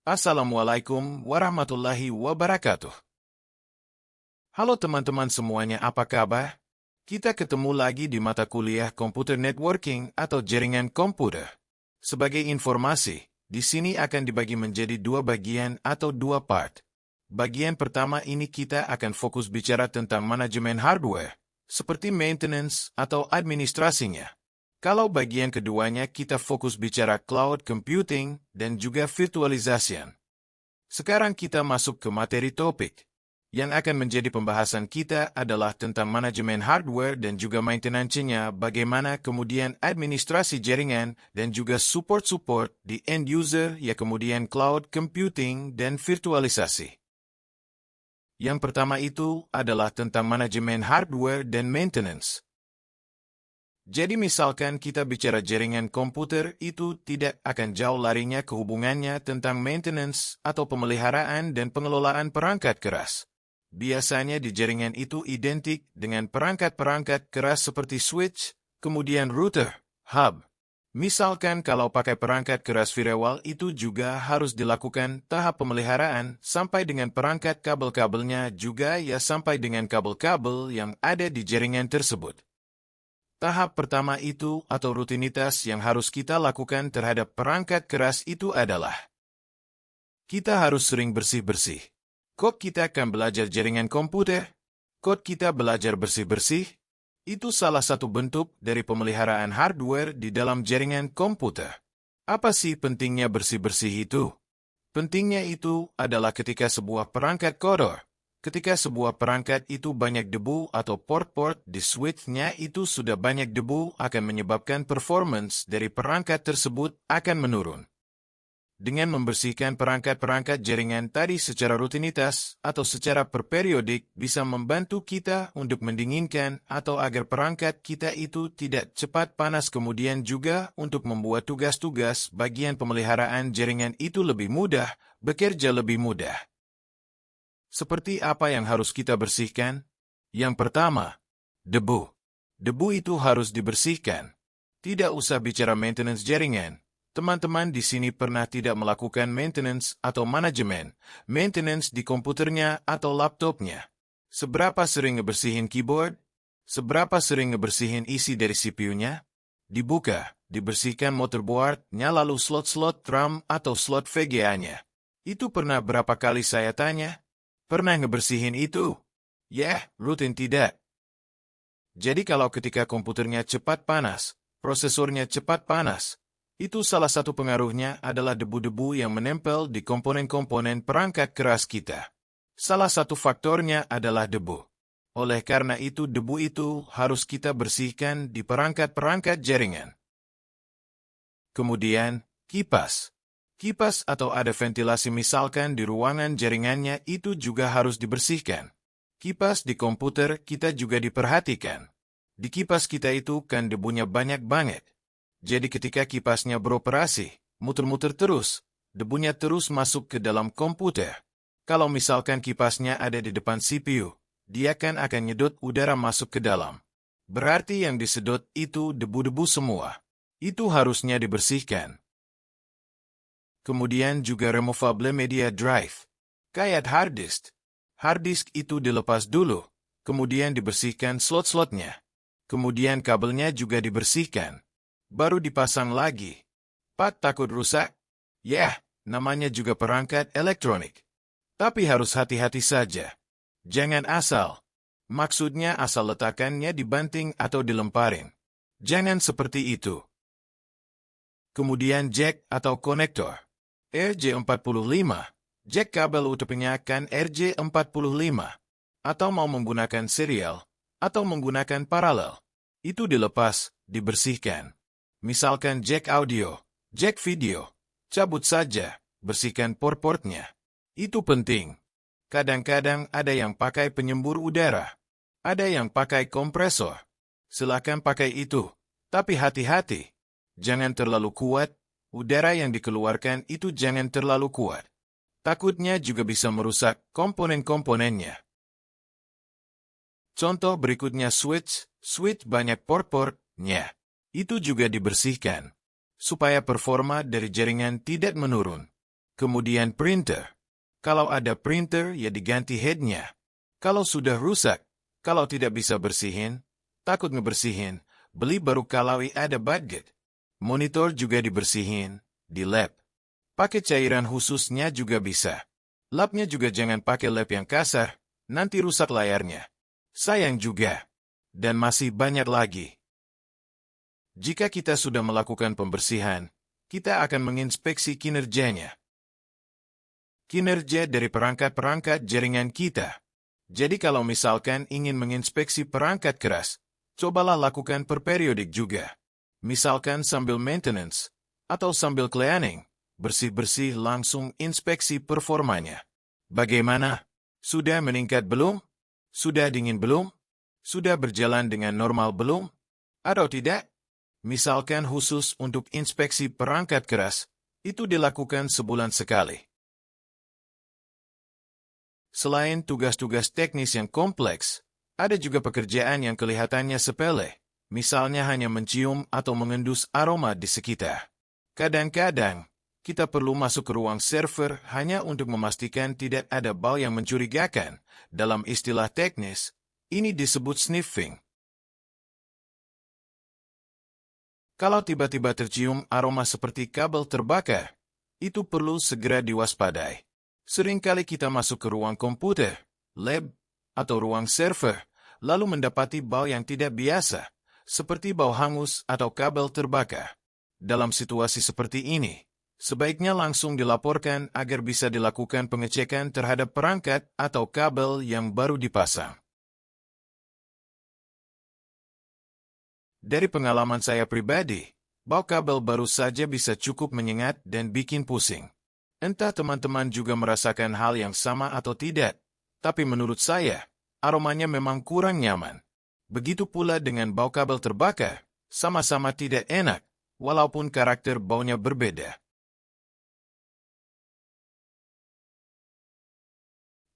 Assalamualaikum warahmatullahi wabarakatuh. Halo teman-teman semuanya, apa kabar? Kita ketemu lagi di mata kuliah Computer Networking atau jaringan komputer. Sebagai informasi, di sini akan dibagi menjadi dua bagian atau dua part. Bagian pertama ini kita akan fokus bicara tentang manajemen hardware, seperti maintenance atau administrasinya. Kalau bagian keduanya kita fokus bicara cloud computing dan juga virtualization. Sekarang kita masuk ke materi topik. Yang akan menjadi pembahasan kita adalah tentang manajemen hardware dan juga maintenance-nya, bagaimana kemudian administrasi jaringan dan juga support di end user, ya kemudian cloud computing dan virtualisasi. Yang pertama itu adalah tentang manajemen hardware dan maintenance. Jadi misalkan kita bicara jaringan komputer, itu tidak akan jauh larinya ke hubungannya tentang maintenance atau pemeliharaan dan pengelolaan perangkat keras. Biasanya di jaringan itu identik dengan perangkat-perangkat keras seperti switch, kemudian router, hub. Misalkan kalau pakai perangkat keras firewall itu juga harus dilakukan tahap pemeliharaan sampai dengan perangkat kabel-kabelnya juga, ya sampai dengan kabel-kabel yang ada di jaringan tersebut. Tahap pertama itu atau rutinitas yang harus kita lakukan terhadap perangkat keras itu adalah kita harus sering bersih-bersih. Kok kita akan belajar jaringan komputer? Kok kita belajar bersih-bersih? Itu salah satu bentuk dari pemeliharaan hardware di dalam jaringan komputer. Apa sih pentingnya bersih-bersih itu? Pentingnya itu adalah ketika sebuah perangkat kotor. Ketika sebuah perangkat itu banyak debu atau port-port di switch-nya itu sudah banyak debu akan menyebabkan performance dari perangkat tersebut akan menurun. Dengan membersihkan perangkat-perangkat jaringan tadi secara rutinitas atau secara perperiodik bisa membantu kita untuk mendinginkan atau agar perangkat kita itu tidak cepat panas, kemudian juga untuk membuat tugas-tugas bagian pemeliharaan jaringan itu lebih mudah, bekerja lebih mudah. Seperti apa yang harus kita bersihkan? Yang pertama, debu. Debu itu harus dibersihkan. Tidak usah bicara maintenance jaringan. Teman-teman di sini pernah tidak melakukan maintenance atau manajemen, maintenance di komputernya atau laptopnya. Seberapa sering ngebersihin keyboard? Seberapa sering ngebersihin isi dari CPU-nya? Dibuka, dibersihkan motherboard-nya lalu slot-slot RAM atau slot VGA-nya. Itu pernah berapa kali saya tanya? Pernah ngebersihin itu? Rutin tidak. Jadi kalau ketika komputernya cepat panas, prosesornya cepat panas, itu salah satu pengaruhnya adalah debu-debu yang menempel di komponen-komponen perangkat keras kita. Salah satu faktornya adalah debu. Oleh karena itu debu itu harus kita bersihkan di perangkat-perangkat jaringan. Kemudian, kipas. Kipas atau ada ventilasi misalkan di ruangan jaringannya itu juga harus dibersihkan. Kipas di komputer kita juga diperhatikan. Di kipas kita itu kan debunya banyak banget. Jadi ketika kipasnya beroperasi, muter-muter terus, debunya terus masuk ke dalam komputer. Kalau misalkan kipasnya ada di depan CPU, dia kan akan nyedot udara masuk ke dalam. Berarti yang disedot itu debu-debu semua. Itu harusnya dibersihkan. Kemudian juga removable media drive. Kayak hard disk. Hard disk itu dilepas dulu, kemudian dibersihkan slot-slotnya. Kemudian kabelnya juga dibersihkan. Baru dipasang lagi. Pak takut rusak? Namanya juga perangkat elektronik. Tapi harus hati-hati saja. Jangan asal. Maksudnya asal letakkannya dibanting atau dilemparin. Jangan seperti itu. Kemudian jack atau konektor. RJ45, jack kabel utama kan RJ45, atau mau menggunakan serial, atau menggunakan paralel. Itu dilepas, dibersihkan. Misalkan jack audio, jack video, cabut saja, bersihkan port-portnya. Itu penting. Kadang-kadang ada yang pakai penyembur udara, ada yang pakai kompresor. Silakan pakai itu, tapi hati-hati. Jangan terlalu kuat. Udara yang dikeluarkan itu jangan terlalu kuat. Takutnya juga bisa merusak komponen-komponennya. Contoh berikutnya switch banyak port-portnya. Itu juga dibersihkan, supaya performa dari jaringan tidak menurun. Kemudian printer. Kalau ada printer, ya diganti headnya. Kalau sudah rusak, kalau tidak bisa bersihin, takut ngebersihin, beli baru kalau ada budget. Monitor juga dibersihin, di lab. Pakai cairan khususnya juga bisa. Lapnya juga jangan pakai lap yang kasar, nanti rusak layarnya. Sayang juga. Dan masih banyak lagi. Jika kita sudah melakukan pembersihan, kita akan menginspeksi kinerjanya. Kinerja dari perangkat-perangkat jaringan kita. Jadi kalau misalkan ingin menginspeksi perangkat keras, cobalah lakukan perperiodik juga. Misalkan sambil maintenance, atau sambil cleaning, bersih-bersih langsung inspeksi performanya. Bagaimana? Sudah meningkat belum? Sudah dingin belum? Sudah berjalan dengan normal belum? Atau tidak? Misalkan khusus untuk inspeksi perangkat keras, itu dilakukan sebulan sekali. Selain tugas-tugas teknis yang kompleks, ada juga pekerjaan yang kelihatannya sepele, misalnya hanya mencium atau mengendus aroma di sekitar. Kadang-kadang, kita perlu masuk ke ruang server hanya untuk memastikan tidak ada bau yang mencurigakan. Dalam istilah teknis, ini disebut sniffing. Kalau tiba-tiba tercium aroma seperti kabel terbakar, itu perlu segera diwaspadai. Seringkali kita masuk ke ruang komputer, lab, atau ruang server, lalu mendapati bau yang tidak biasa, seperti bau hangus atau kabel terbakar. Dalam situasi seperti ini, sebaiknya langsung dilaporkan agar bisa dilakukan pengecekan terhadap perangkat atau kabel yang baru dipasang. Dari pengalaman saya pribadi, bau kabel baru saja bisa cukup menyengat dan bikin pusing. Entah teman-teman juga merasakan hal yang sama atau tidak, tapi menurut saya, aromanya memang kurang nyaman. Begitu pula dengan bau kabel terbakar, sama-sama tidak enak, walaupun karakter baunya berbeda.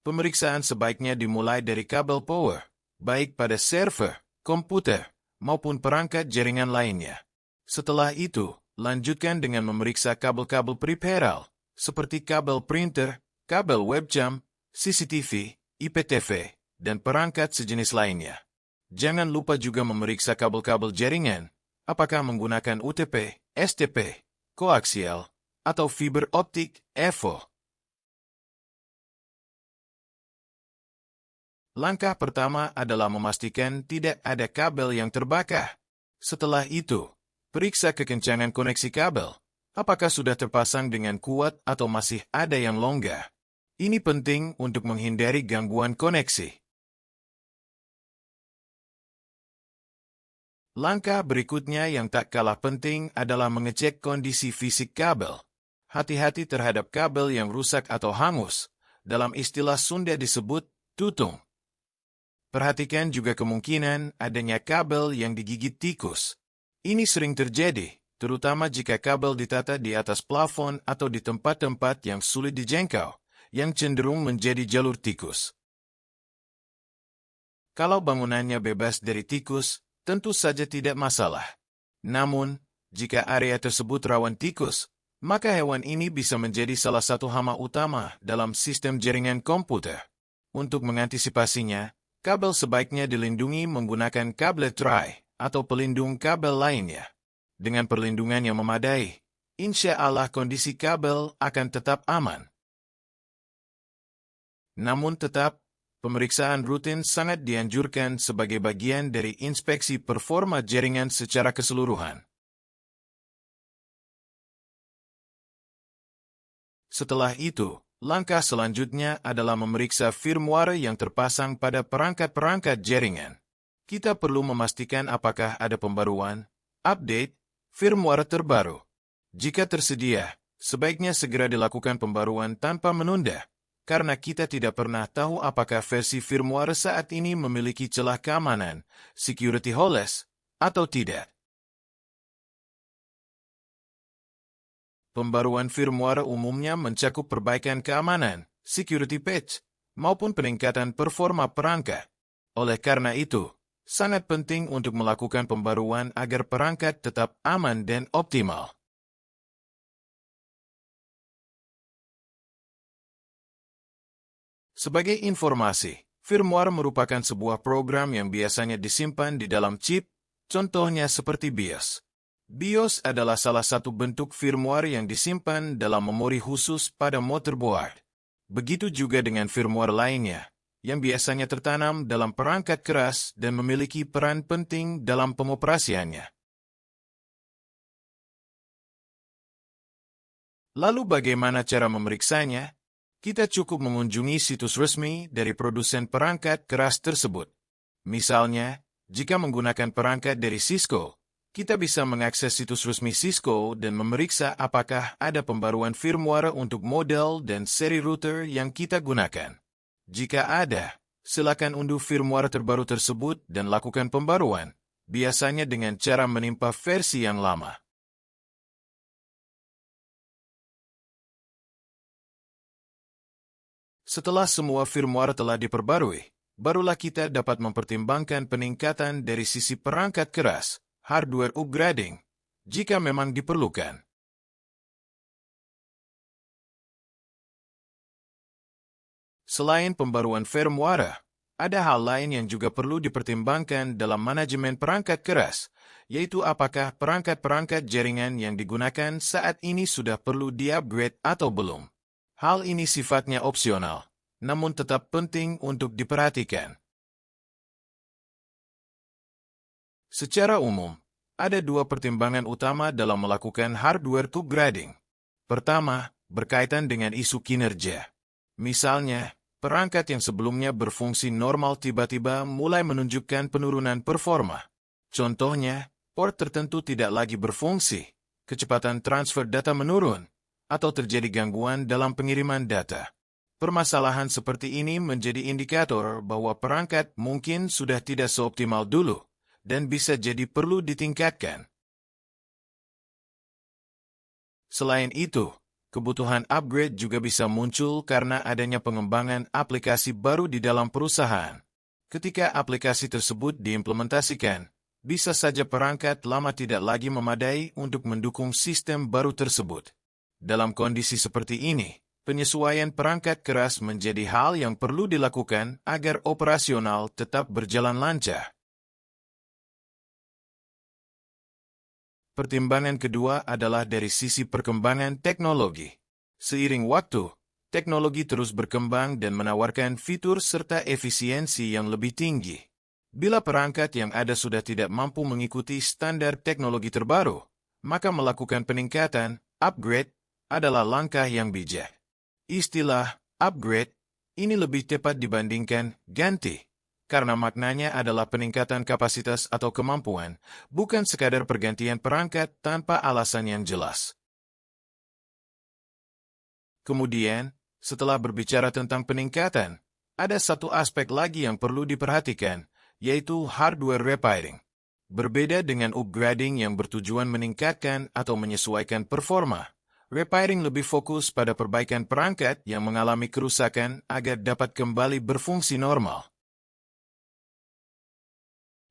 Pemeriksaan sebaiknya dimulai dari kabel power, baik pada server, komputer, maupun perangkat jaringan lainnya. Setelah itu, lanjutkan dengan memeriksa kabel-kabel peripheral, seperti kabel printer, kabel webcam, CCTV, IPTV, dan perangkat sejenis lainnya. Jangan lupa juga memeriksa kabel-kabel jaringan, apakah menggunakan UTP, STP, koaksial, atau fiber optik, EVO. Langkah pertama adalah memastikan tidak ada kabel yang terbakar. Setelah itu, periksa kekencangan koneksi kabel. Apakah sudah terpasang dengan kuat atau masih ada yang longgar? Ini penting untuk menghindari gangguan koneksi. Langkah berikutnya yang tak kalah penting adalah mengecek kondisi fisik kabel. Hati-hati terhadap kabel yang rusak atau hangus. Dalam istilah Sunda disebut tutung. Perhatikan juga kemungkinan adanya kabel yang digigit tikus. Ini sering terjadi, terutama jika kabel ditata di atas plafon atau di tempat-tempat yang sulit dijangkau, yang cenderung menjadi jalur tikus. Kalau bangunannya bebas dari tikus, tentu saja tidak masalah. Namun, jika area tersebut rawan tikus, maka hewan ini bisa menjadi salah satu hama utama dalam sistem jaringan komputer. Untuk mengantisipasinya, kabel sebaiknya dilindungi menggunakan kabel tray atau pelindung kabel lainnya. Dengan perlindungan yang memadai, insya Allah kondisi kabel akan tetap aman. Namun tetap, pemeriksaan rutin sangat dianjurkan sebagai bagian dari inspeksi performa jaringan secara keseluruhan. Setelah itu, langkah selanjutnya adalah memeriksa firmware yang terpasang pada perangkat-perangkat jaringan. Kita perlu memastikan apakah ada pembaruan, update, firmware terbaru. Jika tersedia, sebaiknya segera dilakukan pembaruan tanpa menunda, karena kita tidak pernah tahu apakah versi firmware saat ini memiliki celah keamanan, security holes, atau tidak. Pembaruan firmware umumnya mencakup perbaikan keamanan, security patch, maupun peningkatan performa perangkat. Oleh karena itu, sangat penting untuk melakukan pembaruan agar perangkat tetap aman dan optimal. Sebagai informasi, firmware merupakan sebuah program yang biasanya disimpan di dalam chip, contohnya seperti BIOS. BIOS adalah salah satu bentuk firmware yang disimpan dalam memori khusus pada motherboard. Begitu juga dengan firmware lainnya, yang biasanya tertanam dalam perangkat keras dan memiliki peran penting dalam pengoperasiannya. Lalu bagaimana cara memeriksanya? Kita cukup mengunjungi situs resmi dari produsen perangkat keras tersebut. Misalnya, jika menggunakan perangkat dari Cisco, kita bisa mengakses situs resmi Cisco dan memeriksa apakah ada pembaruan firmware untuk model dan seri router yang kita gunakan. Jika ada, silakan unduh firmware terbaru tersebut dan lakukan pembaruan, biasanya dengan cara menimpa versi yang lama. Setelah semua firmware telah diperbarui, barulah kita dapat mempertimbangkan peningkatan dari sisi perangkat keras, hardware upgrading, jika memang diperlukan. Selain pembaruan firmware, ada hal lain yang juga perlu dipertimbangkan dalam manajemen perangkat keras, yaitu apakah perangkat-perangkat jaringan yang digunakan saat ini sudah perlu di-upgrade atau belum. Hal ini sifatnya opsional, namun tetap penting untuk diperhatikan. Secara umum, ada dua pertimbangan utama dalam melakukan hardware upgrading. Pertama, berkaitan dengan isu kinerja. Misalnya, perangkat yang sebelumnya berfungsi normal tiba-tiba mulai menunjukkan penurunan performa. Contohnya, port tertentu tidak lagi berfungsi, kecepatan transfer data menurun, atau terjadi gangguan dalam pengiriman data. Permasalahan seperti ini menjadi indikator bahwa perangkat mungkin sudah tidak seoptimal dulu dan bisa jadi perlu ditingkatkan. Selain itu, kebutuhan upgrade juga bisa muncul karena adanya pengembangan aplikasi baru di dalam perusahaan. Ketika aplikasi tersebut diimplementasikan, bisa saja perangkat lama tidak lagi memadai untuk mendukung sistem baru tersebut. Dalam kondisi seperti ini, penyesuaian perangkat keras menjadi hal yang perlu dilakukan agar operasional tetap berjalan lancar. Pertimbangan kedua adalah dari sisi perkembangan teknologi. Seiring waktu, teknologi terus berkembang dan menawarkan fitur serta efisiensi yang lebih tinggi. Bila perangkat yang ada sudah tidak mampu mengikuti standar teknologi terbaru, maka melakukan peningkatan, upgrade, adalah langkah yang bijak. Istilah upgrade ini lebih tepat dibandingkan ganti, karena maknanya adalah peningkatan kapasitas atau kemampuan, bukan sekadar pergantian perangkat tanpa alasan yang jelas. Kemudian, setelah berbicara tentang peningkatan, ada satu aspek lagi yang perlu diperhatikan, yaitu hardware repairing. Berbeda dengan upgrading yang bertujuan meningkatkan atau menyesuaikan performa, repairing lebih fokus pada perbaikan perangkat yang mengalami kerusakan agar dapat kembali berfungsi normal.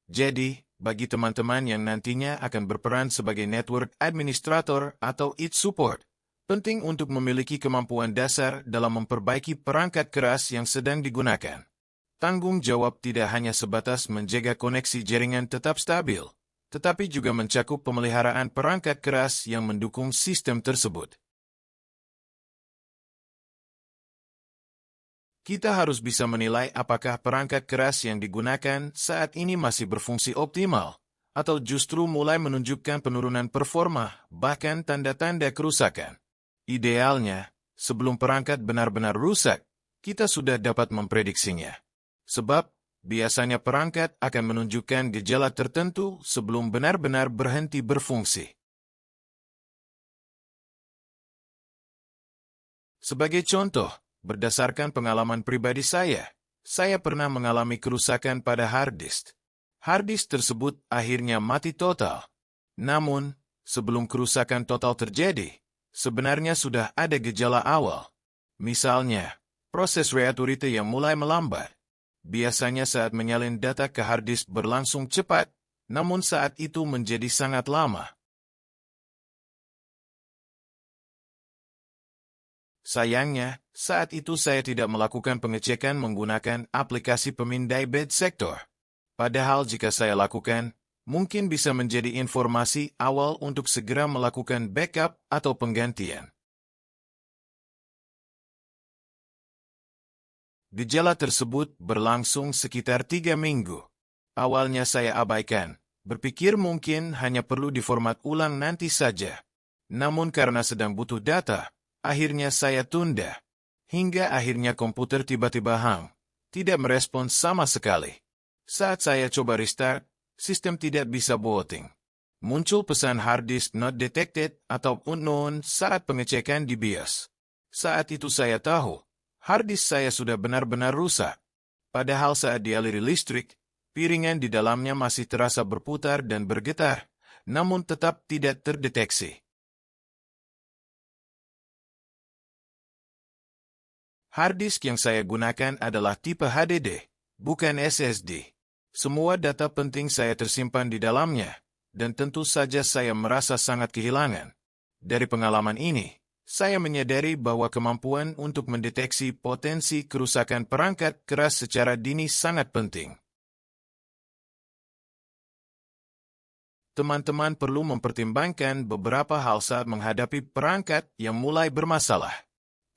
Jadi, bagi teman-teman yang nantinya akan berperan sebagai network administrator atau IT support, penting untuk memiliki kemampuan dasar dalam memperbaiki perangkat keras yang sedang digunakan. Tanggung jawab tidak hanya sebatas menjaga koneksi jaringan tetap stabil, tetapi juga mencakup pemeliharaan perangkat keras yang mendukung sistem tersebut. Kita harus bisa menilai apakah perangkat keras yang digunakan saat ini masih berfungsi optimal, atau justru mulai menunjukkan penurunan performa, bahkan tanda-tanda kerusakan. Idealnya, sebelum perangkat benar-benar rusak, kita sudah dapat memprediksinya. Sebab, biasanya perangkat akan menunjukkan gejala tertentu sebelum benar-benar berhenti berfungsi. Sebagai contoh, berdasarkan pengalaman pribadi saya pernah mengalami kerusakan pada hard disk. Hard disk tersebut akhirnya mati total. Namun, sebelum kerusakan total terjadi, sebenarnya sudah ada gejala awal. Misalnya, proses reauthority yang mulai melambat. Biasanya saat menyalin data ke hard disk berlangsung cepat, namun saat itu menjadi sangat lama. Sayangnya, saat itu saya tidak melakukan pengecekan menggunakan aplikasi pemindai bed sektor. Padahal jika saya lakukan, mungkin bisa menjadi informasi awal untuk segera melakukan backup atau penggantian. Gejala tersebut berlangsung sekitar 3 minggu. Awalnya saya abaikan, berpikir mungkin hanya perlu diformat ulang nanti saja. Namun karena sedang butuh data, akhirnya saya tunda. Hingga akhirnya komputer tiba-tiba hang, tidak merespons sama sekali. Saat saya coba restart, sistem tidak bisa booting. Muncul pesan hard disk not detected atau unknown saat pengecekan di BIOS. Saat itu saya tahu, hard disk saya sudah benar-benar rusak. Padahal saat dialiri listrik, piringan di dalamnya masih terasa berputar dan bergetar, namun tetap tidak terdeteksi. Hard disk yang saya gunakan adalah tipe HDD, bukan SSD. Semua data penting saya tersimpan di dalamnya, dan tentu saja saya merasa sangat kehilangan. Dari pengalaman ini, saya menyadari bahwa kemampuan untuk mendeteksi potensi kerusakan perangkat keras secara dini sangat penting. Teman-teman perlu mempertimbangkan beberapa hal saat menghadapi perangkat yang mulai bermasalah.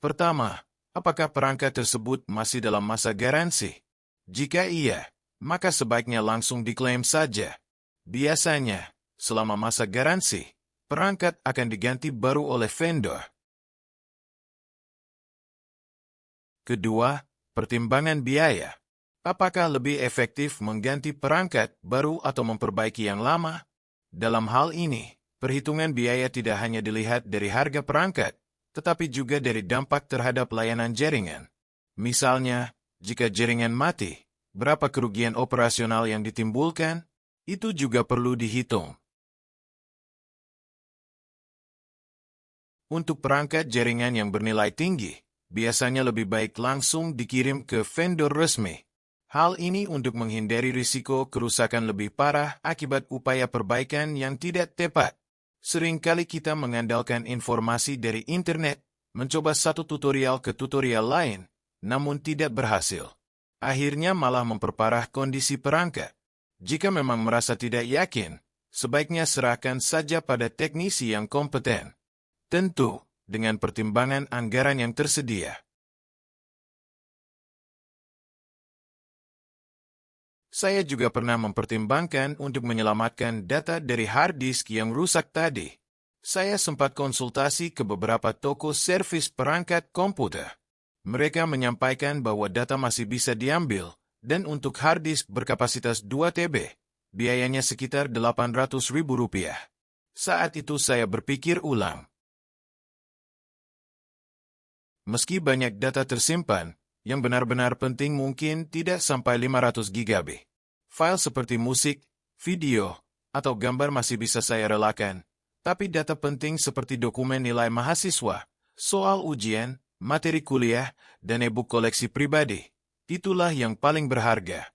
Pertama, apakah perangkat tersebut masih dalam masa garansi? Jika iya, maka sebaiknya langsung diklaim saja. Biasanya, selama masa garansi, perangkat akan diganti baru oleh vendor. Kedua, pertimbangan biaya. Apakah lebih efektif mengganti perangkat baru atau memperbaiki yang lama? Dalam hal ini, perhitungan biaya tidak hanya dilihat dari harga perangkat, tetapi juga dari dampak terhadap layanan jaringan. Misalnya, jika jaringan mati, berapa kerugian operasional yang ditimbulkan? Itu juga perlu dihitung. Untuk perangkat jaringan yang bernilai tinggi, biasanya lebih baik langsung dikirim ke vendor resmi. Hal ini untuk menghindari risiko kerusakan lebih parah akibat upaya perbaikan yang tidak tepat. Seringkali kita mengandalkan informasi dari internet, mencoba satu tutorial ke tutorial lain, namun tidak berhasil. Akhirnya malah memperparah kondisi perangkat. Jika memang merasa tidak yakin, sebaiknya serahkan saja pada teknisi yang kompeten. Tentu, dengan pertimbangan anggaran yang tersedia. Saya juga pernah mempertimbangkan untuk menyelamatkan data dari hard disk yang rusak tadi. Saya sempat konsultasi ke beberapa toko servis perangkat komputer. Mereka menyampaikan bahwa data masih bisa diambil, dan untuk hard disk berkapasitas 2 TB, biayanya sekitar Rp800.000. Saat itu saya berpikir ulang. Meski banyak data tersimpan, yang benar-benar penting mungkin tidak sampai 500 GB. File seperti musik, video, atau gambar masih bisa saya relakan, tapi data penting seperti dokumen nilai mahasiswa, soal ujian, materi kuliah, dan e-book koleksi pribadi, itulah yang paling berharga.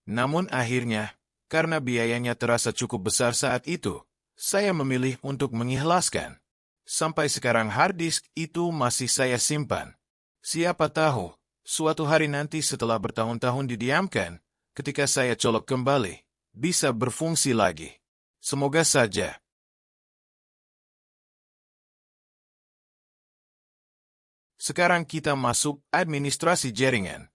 Namun akhirnya, karena biayanya terasa cukup besar saat itu, saya memilih untuk mengikhlaskan. Sampai sekarang hard disk itu masih saya simpan. Siapa tahu, suatu hari nanti setelah bertahun-tahun didiamkan, ketika saya colok kembali, bisa berfungsi lagi. Semoga saja. Sekarang kita masuk administrasi jaringan.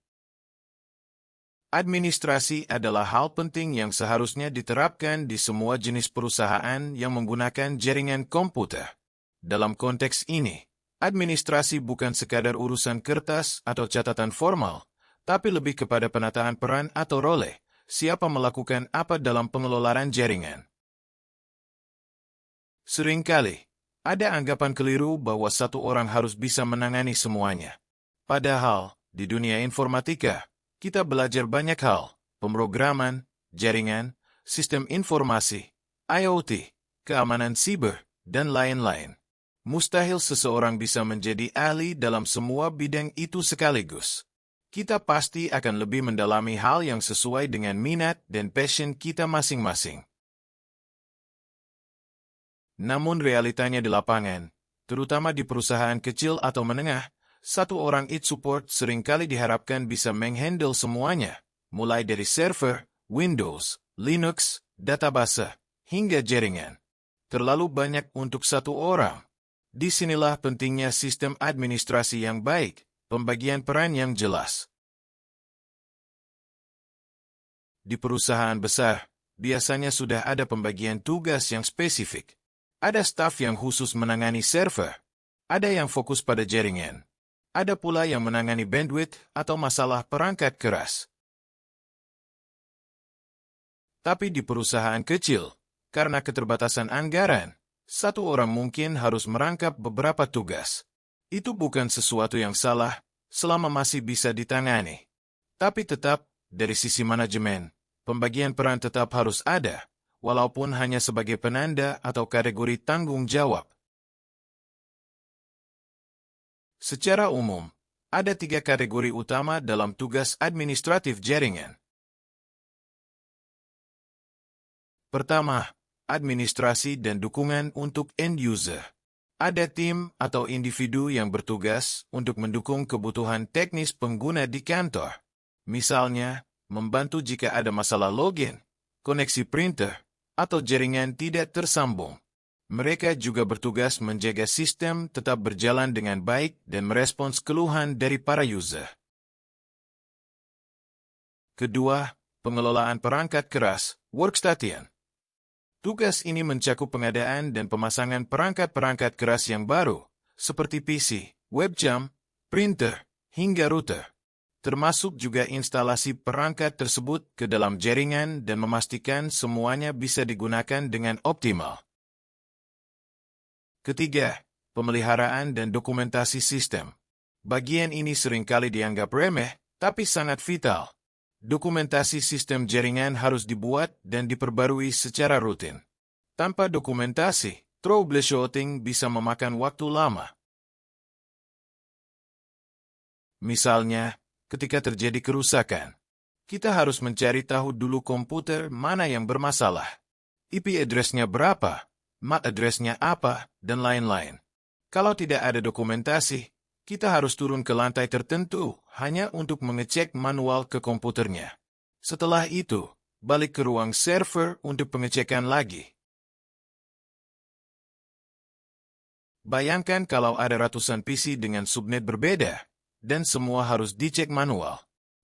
Administrasi adalah hal penting yang seharusnya diterapkan di semua jenis perusahaan yang menggunakan jaringan komputer. Dalam konteks ini, administrasi bukan sekadar urusan kertas atau catatan formal, tapi lebih kepada penataan peran atau role, siapa melakukan apa dalam pengelolaan jaringan. Seringkali, ada anggapan keliru bahwa satu orang harus bisa menangani semuanya. Padahal, di dunia informatika, kita belajar banyak hal, pemrograman, jaringan, sistem informasi, IoT, keamanan siber, dan lain-lain. Mustahil seseorang bisa menjadi ahli dalam semua bidang itu sekaligus. Kita pasti akan lebih mendalami hal yang sesuai dengan minat dan passion kita masing-masing. Namun realitanya di lapangan, terutama di perusahaan kecil atau menengah, satu orang IT support seringkali diharapkan bisa menghandle semuanya, mulai dari server, Windows, Linux, database, hingga jaringan. Terlalu banyak untuk satu orang. Disinilah pentingnya sistem administrasi yang baik, pembagian peran yang jelas. Di perusahaan besar, biasanya sudah ada pembagian tugas yang spesifik. Ada staf yang khusus menangani server, ada yang fokus pada jaringan, ada pula yang menangani bandwidth atau masalah perangkat keras. Tapi di perusahaan kecil, karena keterbatasan anggaran, satu orang mungkin harus merangkap beberapa tugas. Itu bukan sesuatu yang salah, selama masih bisa ditangani. Tapi tetap, dari sisi manajemen, pembagian peran tetap harus ada, walaupun hanya sebagai penanda atau kategori tanggung jawab. Secara umum, ada 3 kategori utama dalam tugas administratif jaringan. Pertama, administrasi dan dukungan untuk end user. Ada tim atau individu yang bertugas untuk mendukung kebutuhan teknis pengguna di kantor. Misalnya, membantu jika ada masalah login, koneksi printer, atau jaringan tidak tersambung. Mereka juga bertugas menjaga sistem tetap berjalan dengan baik dan merespons keluhan dari para user. Kedua, pengelolaan perangkat keras, workstation. Tugas ini mencakup pengadaan dan pemasangan perangkat-perangkat keras yang baru, seperti PC, webcam, printer, hingga router. Termasuk juga instalasi perangkat tersebut ke dalam jaringan dan memastikan semuanya bisa digunakan dengan optimal. Ketiga, pemeliharaan dan dokumentasi sistem. Bagian ini seringkali dianggap remeh, tapi sangat vital. Dokumentasi sistem jaringan harus dibuat dan diperbarui secara rutin. Tanpa dokumentasi, troubleshooting bisa memakan waktu lama. Misalnya, ketika terjadi kerusakan, kita harus mencari tahu dulu komputer mana yang bermasalah. IP address-nya berapa, MAC address-nya apa, dan lain-lain. Kalau tidak ada dokumentasi, kita harus turun ke lantai tertentu hanya untuk mengecek manual ke komputernya. Setelah itu, balik ke ruang server untuk pengecekan lagi. Bayangkan kalau ada ratusan PC dengan subnet berbeda, dan semua harus dicek manual.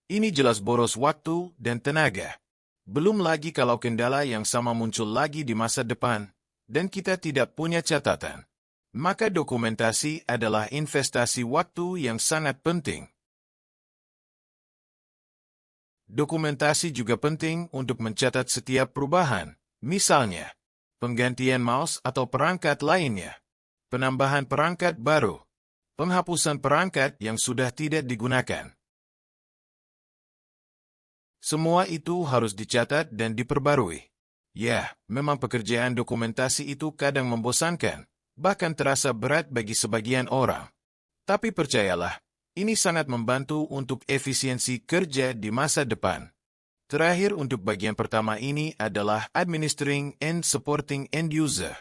Ini jelas boros waktu dan tenaga. Belum lagi kalau kendala yang sama muncul lagi di masa depan, dan kita tidak punya catatan. Maka dokumentasi adalah investasi waktu yang sangat penting. Dokumentasi juga penting untuk mencatat setiap perubahan, misalnya, penggantian mouse atau perangkat lainnya, penambahan perangkat baru, penghapusan perangkat yang sudah tidak digunakan. Semua itu harus dicatat dan diperbarui. Ya, memang pekerjaan dokumentasi itu kadang membosankan, bahkan terasa berat bagi sebagian orang. Tapi percayalah, ini sangat membantu untuk efisiensi kerja di masa depan. Terakhir untuk bagian pertama ini adalah administering and supporting end user.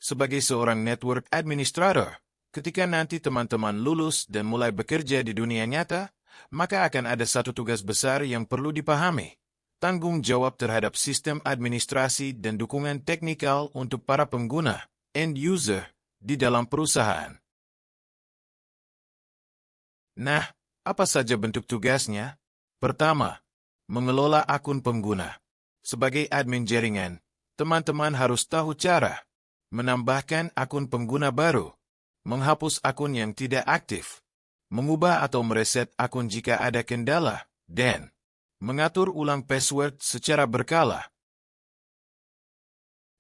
Sebagai seorang network administrator, ketika nanti teman-teman lulus dan mulai bekerja di dunia nyata, maka akan ada satu tugas besar yang perlu dipahami. Tanggung jawab terhadap sistem administrasi dan dukungan teknikal untuk para pengguna, end user, di dalam perusahaan. Nah, apa saja bentuk tugasnya? Pertama, mengelola akun pengguna. Sebagai admin jaringan, teman-teman harus tahu cara menambahkan akun pengguna baru, menghapus akun yang tidak aktif, mengubah atau mereset akun jika ada kendala, dan mengatur ulang password secara berkala.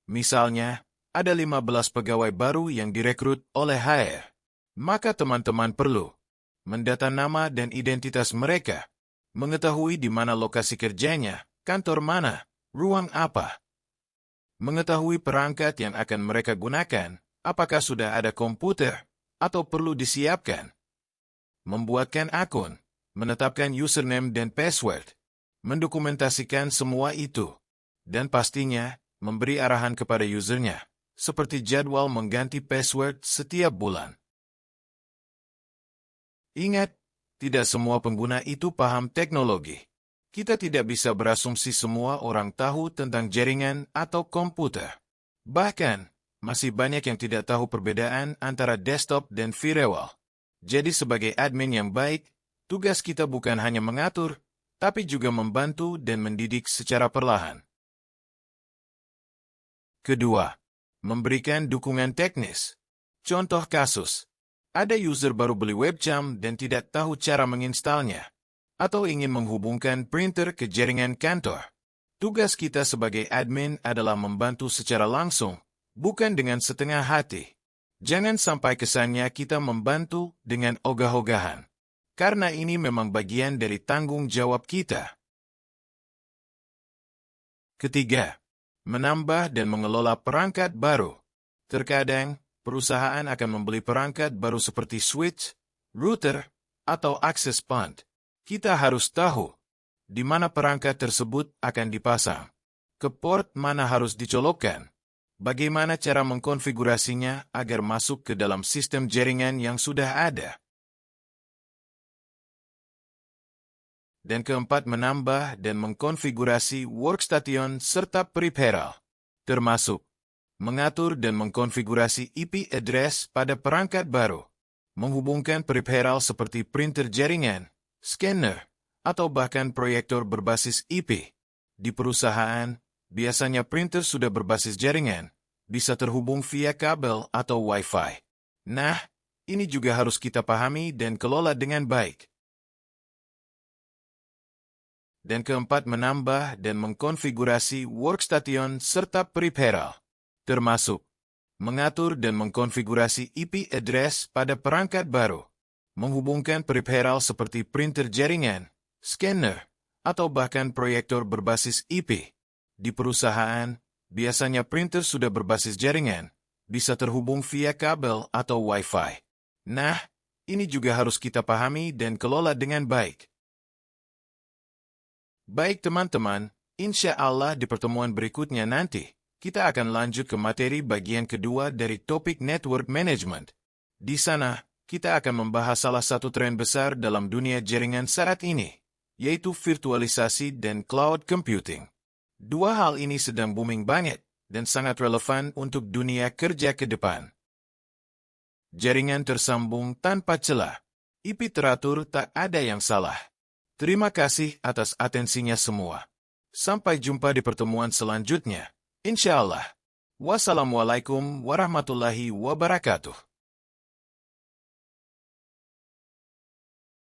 Misalnya, ada 15 pegawai baru yang direkrut oleh HR. Maka teman-teman perlu mendata nama dan identitas mereka, mengetahui di mana lokasi kerjanya, kantor mana, ruang apa, mengetahui perangkat yang akan mereka gunakan, apakah sudah ada komputer, atau perlu disiapkan, membuatkan akun, menetapkan username dan password, mendokumentasikan semua itu, dan pastinya memberi arahan kepada usernya, seperti jadwal mengganti password setiap bulan. Ingat, tidak semua pengguna itu paham teknologi. Kita tidak bisa berasumsi semua orang tahu tentang jaringan atau komputer. Bahkan, masih banyak yang tidak tahu perbedaan antara desktop dan firewall. Jadi sebagai admin yang baik, tugas kita bukan hanya mengatur, tapi juga membantu dan mendidik secara perlahan. Kedua, memberikan dukungan teknis. Contoh kasus, ada user baru beli webcam dan tidak tahu cara menginstalnya, atau ingin menghubungkan printer ke jaringan kantor. Tugas kita sebagai admin adalah membantu secara langsung, bukan dengan setengah hati. Jangan sampai kesannya kita membantu dengan ogah-ogahan, karena ini memang bagian dari tanggung jawab kita. Ketiga, menambah dan mengelola perangkat baru. Terkadang, perusahaan akan membeli perangkat baru seperti switch, router, atau access point. Kita harus tahu di mana perangkat tersebut akan dipasang, ke port mana harus dicolokkan, bagaimana cara mengkonfigurasinya agar masuk ke dalam sistem jaringan yang sudah ada. Dan keempat, menambah dan mengkonfigurasi workstation serta peripheral, termasuk mengatur dan mengkonfigurasi IP address pada perangkat baru, menghubungkan peripheral seperti printer jaringan, scanner, atau bahkan proyektor berbasis IP. Di perusahaan, biasanya printer sudah berbasis jaringan, bisa terhubung via kabel atau Wi-Fi. Nah, ini juga harus kita pahami dan kelola dengan baik. Dan keempat, menambah dan mengkonfigurasi workstation serta peripheral, termasuk mengatur dan mengkonfigurasi IP address pada perangkat baru, menghubungkan peripheral seperti printer jaringan, scanner, atau bahkan proyektor berbasis IP. Di perusahaan, biasanya printer sudah berbasis jaringan, bisa terhubung via kabel atau Wi-Fi. Nah, ini juga harus kita pahami dan kelola dengan baik. Baik teman-teman, insya Allah di pertemuan berikutnya nanti, kita akan lanjut ke materi bagian kedua dari topik network management. Di sana, kita akan membahas salah satu tren besar dalam dunia jaringan saat ini, yaitu virtualisasi dan cloud computing. Dua hal ini sedang booming banget dan sangat relevan untuk dunia kerja ke depan. Jaringan tersambung tanpa celah. IP teratur, tak ada yang salah. Terima kasih atas atensinya semua. Sampai jumpa di pertemuan selanjutnya. Insya Allah. Wassalamualaikum warahmatullahi wabarakatuh.